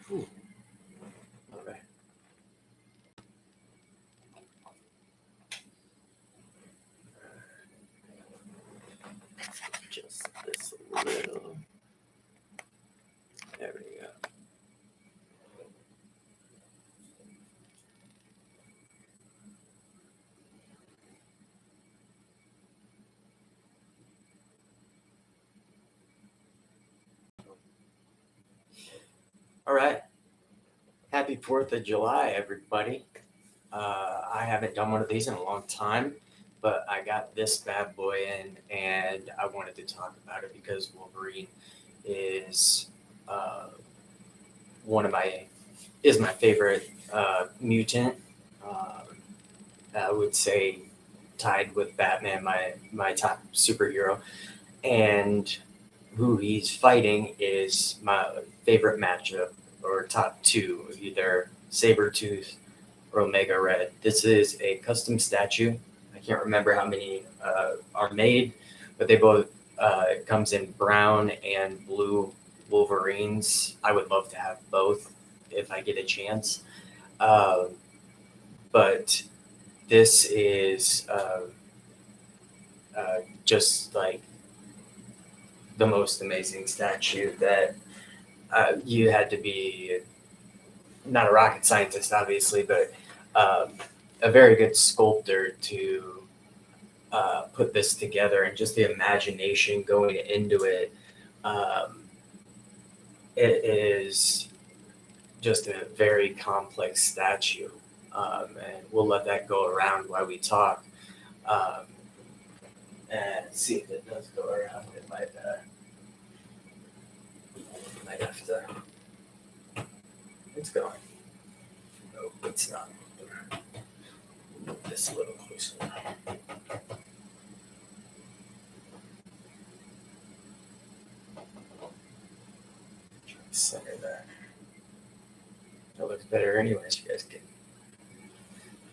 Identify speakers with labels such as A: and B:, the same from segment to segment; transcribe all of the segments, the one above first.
A: Ooh. All right. Just this a little. There we go. All right. Happy 4th of July, everybody. I haven't done one of these in a long time, but I got this bad boy in and I wanted to talk about it because Wolverine is my favorite mutant. I would say tied with Batman, my top superhero. And who he's fighting is my favorite matchup or top two, either Sabretooth or Omega Red. This is a custom statue. I can't remember how many are made, but they both it comes in brown and blue Wolverines. I would love to have both if I get a chance. But this is just like the most amazing statue that you had to be not a rocket scientist, obviously, but a very good sculptor to put this together, and just the imagination going into it. It is just a very complex statue, and we'll let that go around while we talk. Um, and see if it does go around. It might have to. It's going. No, it's not. Move this a little closer. Center that. That looks better anyways. You guys can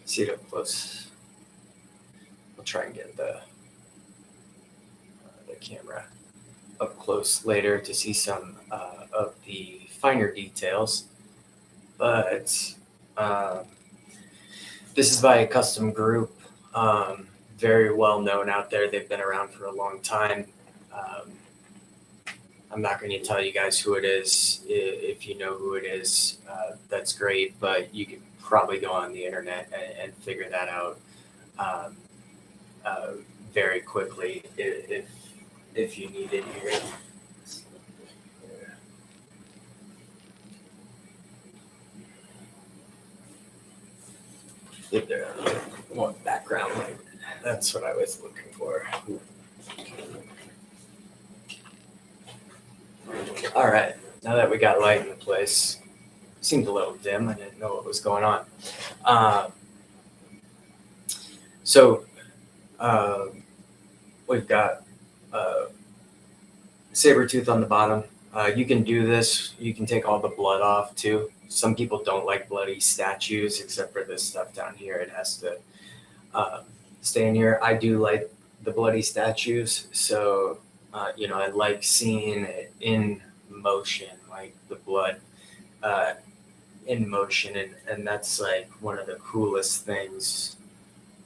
A: see it up close. I'll try and get the camera up close later to see some of the finer details. But this is by a custom group, very well known out there. They've been around for a long time. I'm not going to tell you guys who it is. If you know who it is, that's great. But you could probably go on the internet and figure that out very quickly if you need it here. If there more background, that's what I was looking for. All right, now that we got light in the place, seemed a little dim. I didn't know what was going on. So we've got Sabretooth on the bottom. You can do this. You can take all the blood off too. Some people don't like bloody statues, except for this stuff down here. It has to stay in here. I do like the bloody statues, so I like seeing it in motion, like the blood in motion, and that's like one of the coolest things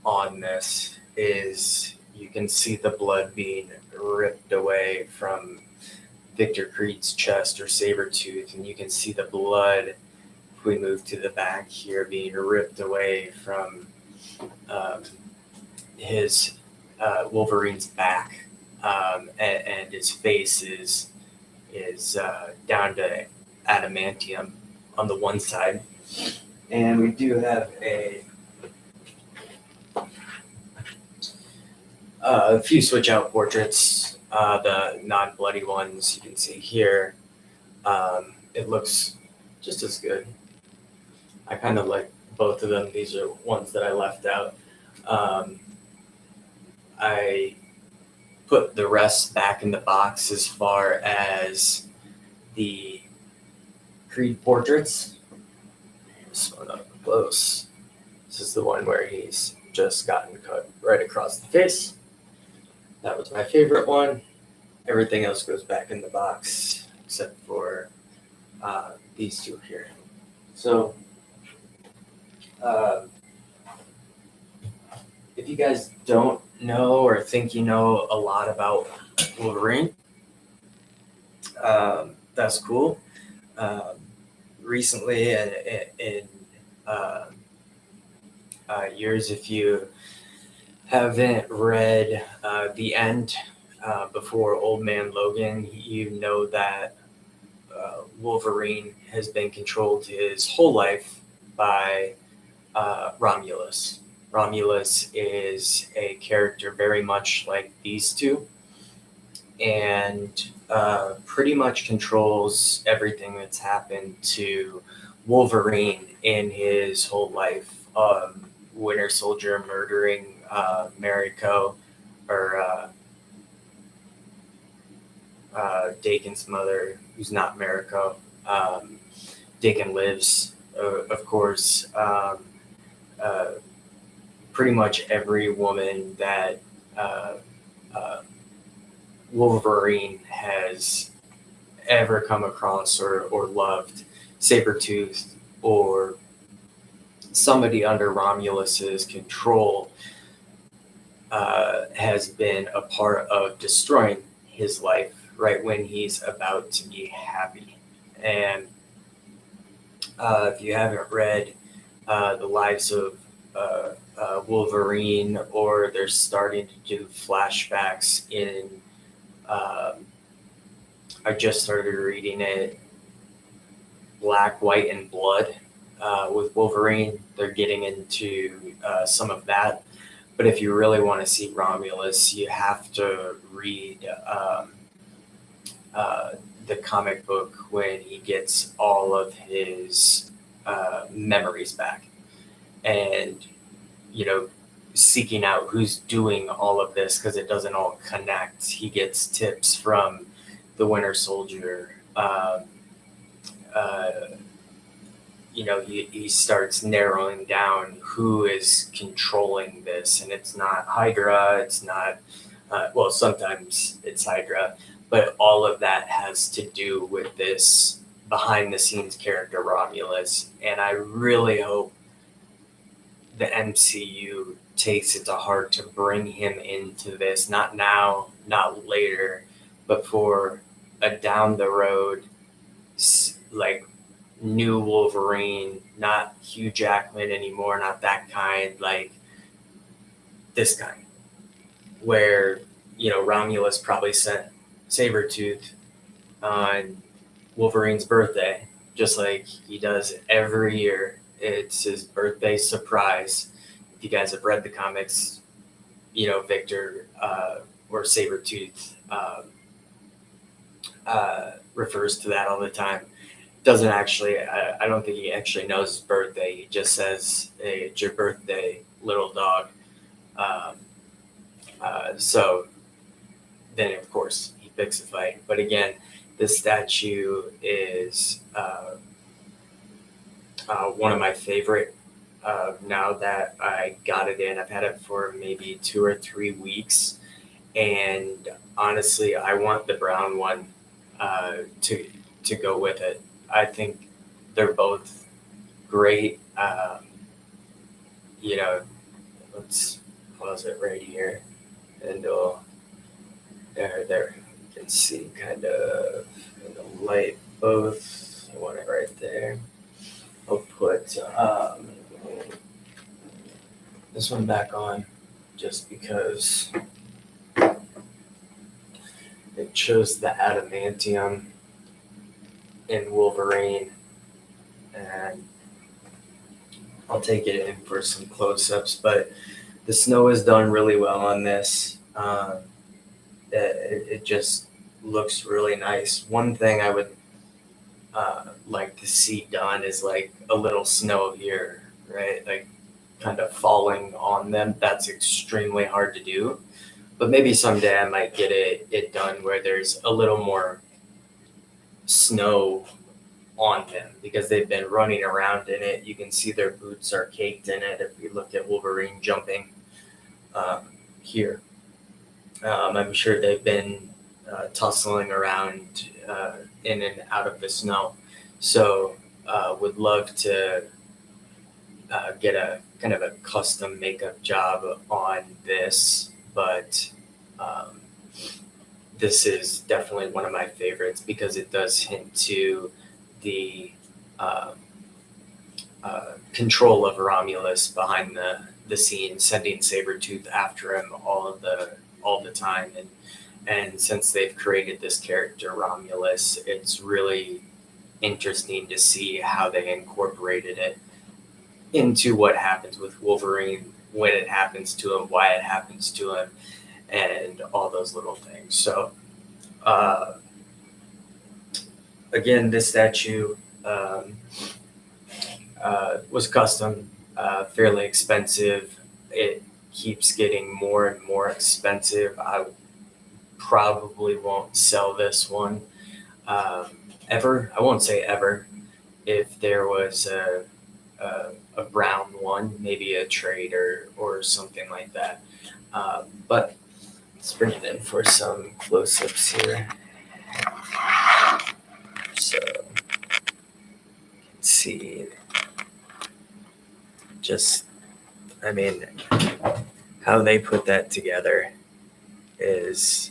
A: on this is you can see the blood being ripped away from Victor Creed's chest or Sabretooth, and you can see the blood, if we move to the back here, being ripped away from his Wolverine's back, and his face is down to adamantium on the one side. And we do have a few switch out portraits, the non-bloody ones you can see here. It looks just as good. I kind of like both of them. These are ones that I left out. I put the rest back in the box as far as the Creed portraits. This one up close. This is the one where he's just gotten cut right across the face. That was my favorite one. Everything else goes back in the box except for these two here. So, uh, if you guys don't know or think you know a lot about Wolverine, that's cool. Um, Recently, in uh, years, if you haven't read The End before Old Man Logan, you know that Wolverine has been controlled his whole life by Romulus. Romulus is a character very much like these two, and pretty much controls everything that's happened to Wolverine in his whole life. Winter Soldier murdering Mariko, or Dakin's mother, who's not Mariko. Dakin lives, of course. Uh, Pretty much every woman that uh, uh, Wolverine has ever come across or loved, Sabretooth or somebody under Romulus's control, has been a part of destroying his life right when he's about to be happy. And if you haven't read the lives of Wolverine, or they're starting to do flashbacks in, um, I just started reading it, Black, White, and Blood with Wolverine. They're getting into some of that. But if you really want to see Romulus, you have to read uh, the comic book when he gets all of his memories back. And, you know, seeking out who's doing all of this because it doesn't all connect. He gets tips from the Winter Soldier. Uh, he starts narrowing down who is controlling this, and it's not Hydra. It's not, well, sometimes it's Hydra, but all of that has to do with this behind the scenes character Romulus. And I really hope the MCU takes it to heart to bring him into this, not now, not later, but for a down the road, like, new Wolverine, not Hugh Jackman anymore, not that kind, like this kind, where, Romulus probably sent Sabretooth on Wolverine's birthday, just like he does every year. It's his birthday surprise. If you guys have read the comics, Victor or Sabretooth refers to that all the time. Doesn't actually, I don't think he actually knows his birthday. He just says, hey, it's your birthday, little dog. So then, of course, he picks a fight. But again, this statue is one of my favorite. Now that I got it in, I've had it for maybe 2 or 3 weeks. And honestly, I want the brown one to go with it. I think they're both great. Let's pause it right here, and there you can see kind of in the light both. I want it right there. I'll put this one back on just because it shows the adamantium in Wolverine, and I'll take it in for some close-ups, but the snow is done really well on this. It just looks really nice. One thing I would like to see done is like a little snow here, right? Like kind of falling on them. That's extremely hard to do, but maybe someday I might get it done where there's a little more snow on them because they've been running around in it. You can see their boots are caked in it. If we look at Wolverine jumping here, I'm sure they've been tussling around in and out of the snow. So would love to get a kind of a custom makeup job on this, but um, this is definitely one of my favorites because it does hint to the uh, control of Romulus behind the scene, sending Sabretooth after him all the time. And since they've created this character Romulus, it's really interesting to see how they incorporated it into what happens with Wolverine, when it happens to him, why it happens to him, and all those little things. So uh, again, this statue was custom, fairly expensive. It keeps getting more and more expensive. I probably won't sell this one ever. I won't say ever. If there was a brown one, maybe a trade or something like that. But let's bring it in for some close-ups here. So let's see. Just, I mean, how they put that together is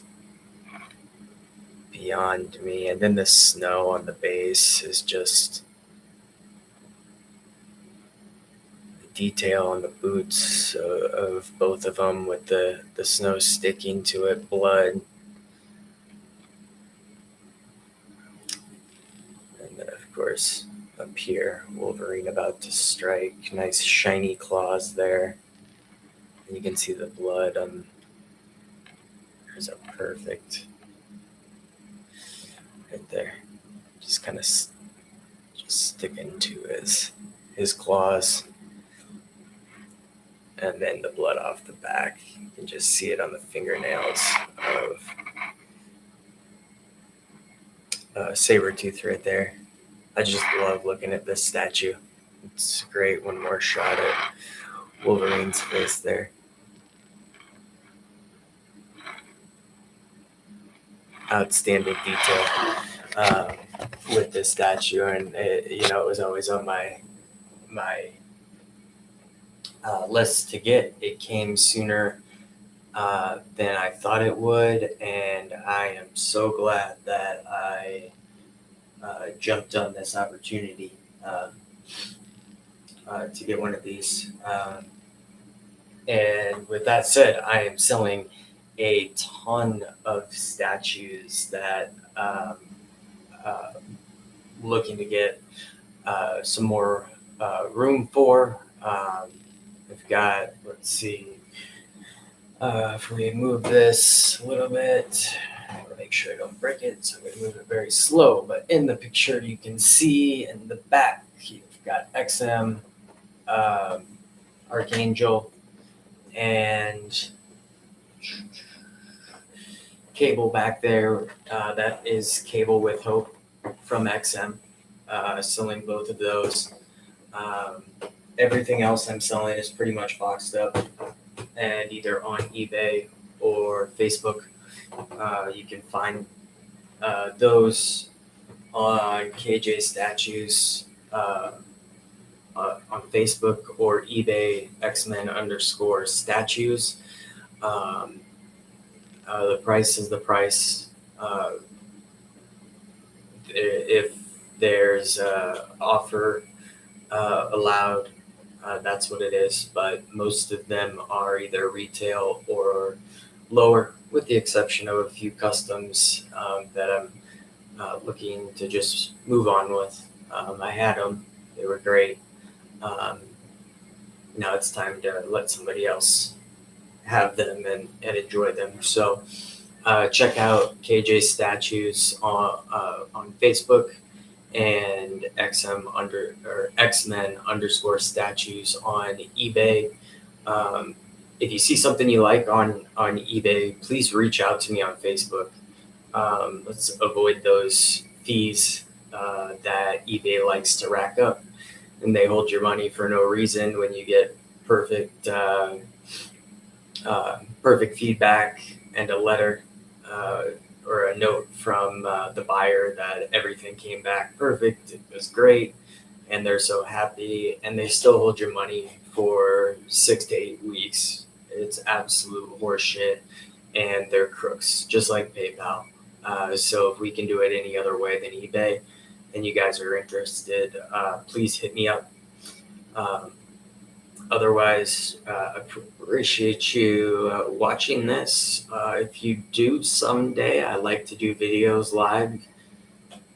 A: beyond me. And then the snow on the base is just the detail on the boots of both of them with the snow sticking to it, blood. And then, of course, up here, Wolverine about to strike. Nice shiny claws there. And you can see the blood on. There's a perfect right there. Just kind of just sticking to his claws. And then the blood off the back. You can just see it on the fingernails of Sabretooth right there. I just love looking at this statue. It's great. One more shot at Wolverine's face there. Outstanding detail with this statue, and it was always on my list to get. It came sooner than I thought it would, and I am so glad that I jumped on this opportunity to get one of these. And with that said, I am selling a ton of statues that looking to get some more room for. We've got, let's see, if we move this a little bit, I want to make sure I don't break it, so I'm going to move it very slow. But in the picture, you can see in the back, you've got XM, Archangel, and Cable back there. That is Cable with Hope from XM, selling both of those. Everything else I'm selling is pretty much boxed up and either on eBay or Facebook. You can find those on KJ Statues on Facebook or eBay, X-Men_statues. The price is the price. If there's offer allowed, that's what it is. But most of them are either retail or lower, with the exception of a few customs that I'm looking to just move on with. I had them. They were great. Now it's time to let somebody else have them and enjoy them. So check out KJ Statues on Facebook and X-Men_statues on eBay. If you see something you like on eBay, please reach out to me on Facebook. Let's avoid those fees that eBay likes to rack up, and they hold your money for no reason when you get perfect perfect feedback and a letter or a note from the buyer that everything came back perfect. It was great, and they're so happy, and they still hold your money for 6 to 8 weeks. It's absolute horseshit, and they're crooks, just like PayPal. So if we can do it any other way than eBay, and you guys are interested, please hit me up. Um, Otherwise, appreciate you watching this. If you do someday, I like to do videos live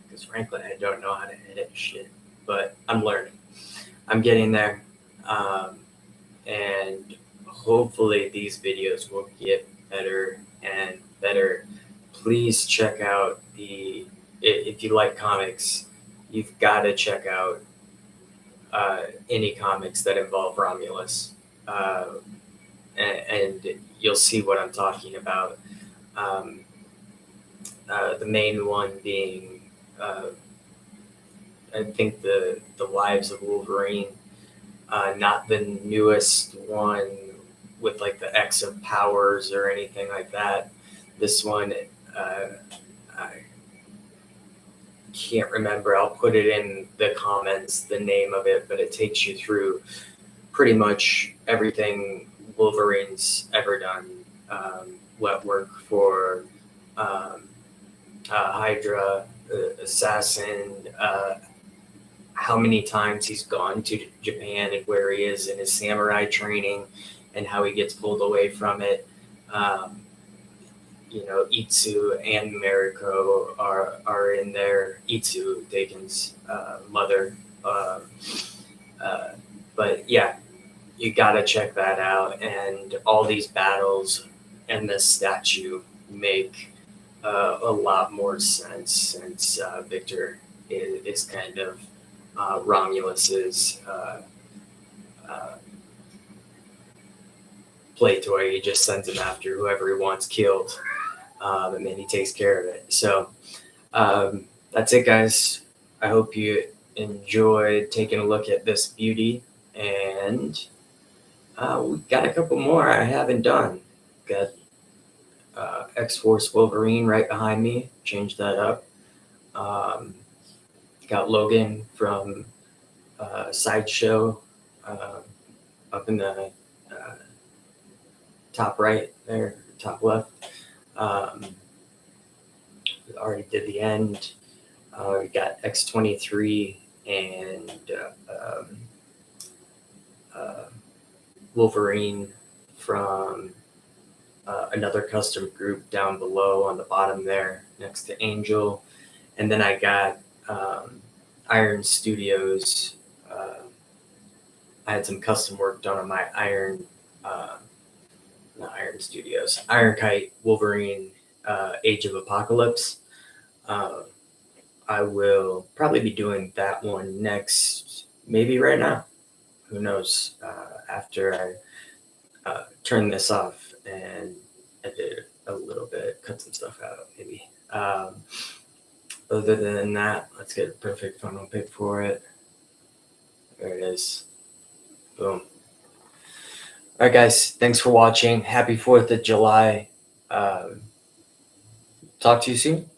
A: because frankly, I don't know how to edit shit, but I'm learning. I'm getting there. And hopefully these videos will get better and better. Please check out if you like comics, you've got to check out any comics that involve Romulus, and you'll see what I'm talking about. Um, the main one being, I think the Lives of Wolverine, not the newest one with like the X of powers or anything like that. This one, I can't remember. I'll put it in the comments, the name of it, but it takes you through pretty much everything Wolverine's ever done. What work for Hydra, Assassin, how many times he's gone to Japan and where he is in his samurai training and how he gets pulled away from it. Itsu and Mariko are in there. Itsu, Daken's mother. But yeah, you gotta check that out. And all these battles and this statue make a lot more sense since Victor is kind of Romulus's play toy. He just sends him after whoever he wants killed. And then he takes care of it. So that's it, guys. I hope you enjoyed taking a look at this beauty. And we got a couple more I haven't done. Got X-Force Wolverine right behind me. Changed that up. Got Logan from Sideshow up in the top right there, top left. We already did the end. We got X-23 and Wolverine from another custom group down below on the bottom there next to Angel. And then I got Iron Studios. I had some custom work done on my not Iron Studios, Iron Kite Wolverine Age of Apocalypse. I will probably be doing that one next, maybe right now. Who knows? After I turn this off and edit a little bit, cut some stuff out, maybe. Other than that, let's get a perfect funnel pick for it. There it is. Boom. All right, guys. Thanks for watching. Happy 4th of July. Talk to you soon.